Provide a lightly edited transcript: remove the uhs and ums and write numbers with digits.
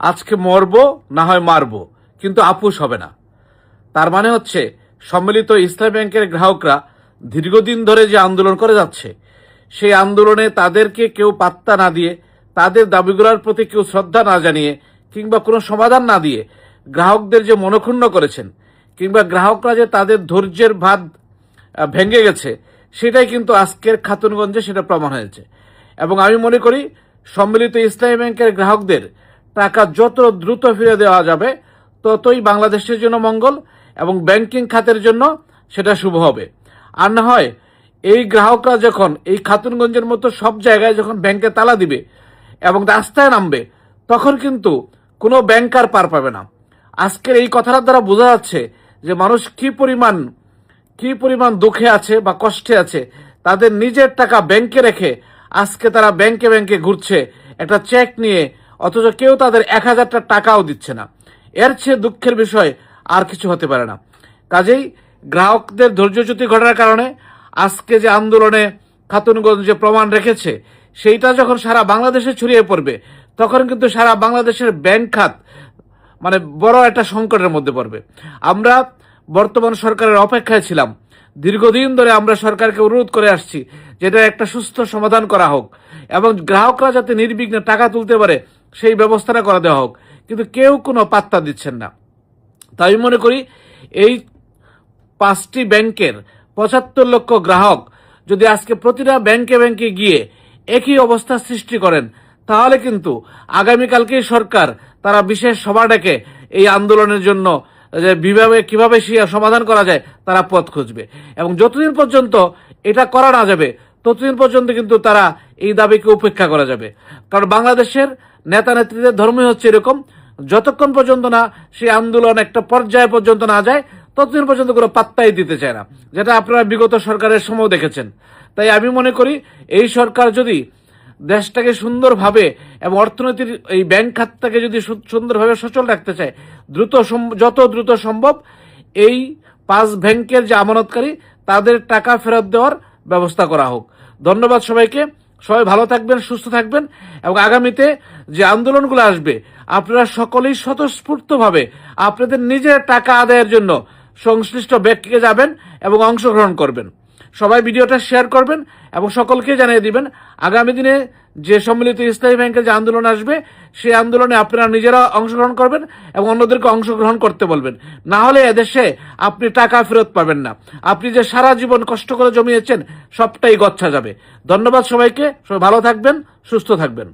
আজকে মরবো না হয় মারবো, কিন্তু আপুস হবে না। তার মানে হচ্ছে সম্মিলিত ইসলামী ব্যাংকের গ্রাহকরা দীর্ঘদিন ধরে যে আন্দোলন করে যাচ্ছে, সেই আন্দোলনে তাদেরকে কেউ পাত্তা না দিয়ে, তাদের দাবিগুলোর প্রতি কেউ শ্রদ্ধা না জানিয়ে কিংবা কোনো সমাধান না দিয়ে গ্রাহকদের যে মনক্ষুণ্ণ করেছেন, কিংবা গ্রাহকরা যে তাদের ধৈর্যের বাঁধ ভেঙে গেছে, সেটাই কিন্তু আজকের খাতুনগঞ্জে সেটা প্রমাণ হয়েছে। এবং আমি মনে করি সম্মিলিত ইসলামী ব্যাংকের গ্রাহকদের টাকা যত দ্রুত ফিরে দেওয়া যাবে ততই বাংলাদেশের জন্য মঙ্গল এবং ব্যাংকিং খাতের জন্য সেটা শুভ হবে। আর না হয় এই গ্রাহকরা যখন এই খাতুনগঞ্জের মতো সব জায়গায় যখন ব্যাংকে তালা দিবে এবং রাস্তায় নামবে, তখন কিন্তু কোনো ব্যাংকার পার পাবে না। আজকের এই কথাটার দ্বারা বোঝা যাচ্ছে যে মানুষ কি পরিমাণ দুঃখে আছে বা কষ্টে আছে। তাদের নিজের টাকা ব্যাংকে রেখে আজকে তারা ব্যাংকে ব্যাংকে ঘুরছে একটা চেক নিয়ে, অথচ কেউ তাদের 1000টা টাকাও দিচ্ছে না। এর চেয়ে দুঃখের বিষয় আর কিছু হতে পারে না। কাজেই গ্রাহকদের ধৈর্যচ্যুতি ঘটার কারণে আজকে যে আন্দোলনে খাতুনগঞ্জ যে প্রমাণ রেখেছে, সেইটা যখন সারা বাংলাদেশে ছড়িয়ে পড়বে, তখন কিন্তু সারা বাংলাদেশের ব্যাংক খাত মানে বড় একটা সংকটের মধ্যে পড়বে। আমরা বর্তমান সরকারের অপেক্ষায় ছিলাম, দীর্ঘদিন ধরে আমরা সরকারকে অনুরোধ করে আসছি যেটা একটা সুস্থ সমাধান করা হোক এবং গ্রাহকরা যাতে নির্বিঘ্নে টাকা তুলতে পারে সেই ব্যবস্থাটা করে দেওয়া হোক, কিন্তু কেউ কোনো পাত্তা দিচ্ছেন না। তাই আমি মনে করি এই 5টি ব্যাংকের 75 লক্ষ গ্রাহক যদি আজকে প্রতিটা ব্যাংকে ব্যাংকে গিয়ে একই অবস্থা সৃষ্টি করেন, তাহলে কিন্তু আগামীকালকেই সরকার তারা বিশেষ সভা ডেকে এই আন্দোলনের জন্য যে কিভাবে সমাধান করা যায় তারা পথ খুঁজবে। এবং যতদিন পর্যন্ত এটা করা না যাবে ততদিন পর্যন্ত কিন্তু তারা এই দাবিকে উপেক্ষা করা যাবে। কারণ বাংলাদেশের নেতা নেত্রীদের ধর্মই হচ্ছে এরকম, যতক্ষণ পর্যন্ত না সেই আন্দোলন একটা পর্যায় পর্যন্ত না যায় ততদিন পর্যন্ত কোনো পাত্তাই দিতে চায় না, যেটা আপনারা বিগত সরকারের সময় দেখেছেন। তাই আমি মনে করি এই সরকার যদি দেশটাকে সুন্দরভাবে এবং অর্থনীতির এই ব্যাংক খাতটাকে যদি সুন্দরভাবে সচল রাখতে চায়, যত দ্রুত সম্ভব এই 5 ব্যাংকের যে আমানতকারী তাদের টাকা ফেরত দেওয়ার ব্যবস্থা করা হোক। ধন্যবাদ সবাইকে। সবাই ভালো থাকবেন, সুস্থ থাকবেন এবং আগামীতে যে আন্দোলনগুলো আসবে আপনারা সকলেই স্বতঃস্ফূর্তভাবে আপনাদের নিজের টাকা আদায়ের জন্য সংশ্লিষ্ট ব্যক্তিকে যাবেন এবং অংশগ্রহণ করবেন। সবাই ভিডিওটা শেয়ার করবেন এবং সকলকে জানিয়ে দিবেন আগামী দিনে যে সম্মিলিত ইসলামী ব্যাংকের যে আন্দোলন আসবে সেই আন্দোলনে আপনারা নিজেরা অংশগ্রহণ করবেন এবং অন্যদেরকে অংশগ্রহণ করতে বলবেন। না হলে এদেশে আপনি টাকা ফেরত পাবেন না। আপনি যে সারা জীবন কষ্ট করে জমিয়েছেন সবটাই গচ্ছা যাবে। ধন্যবাদ সবাইকে। সবাই ভালো থাকবেন, সুস্থ থাকবেন।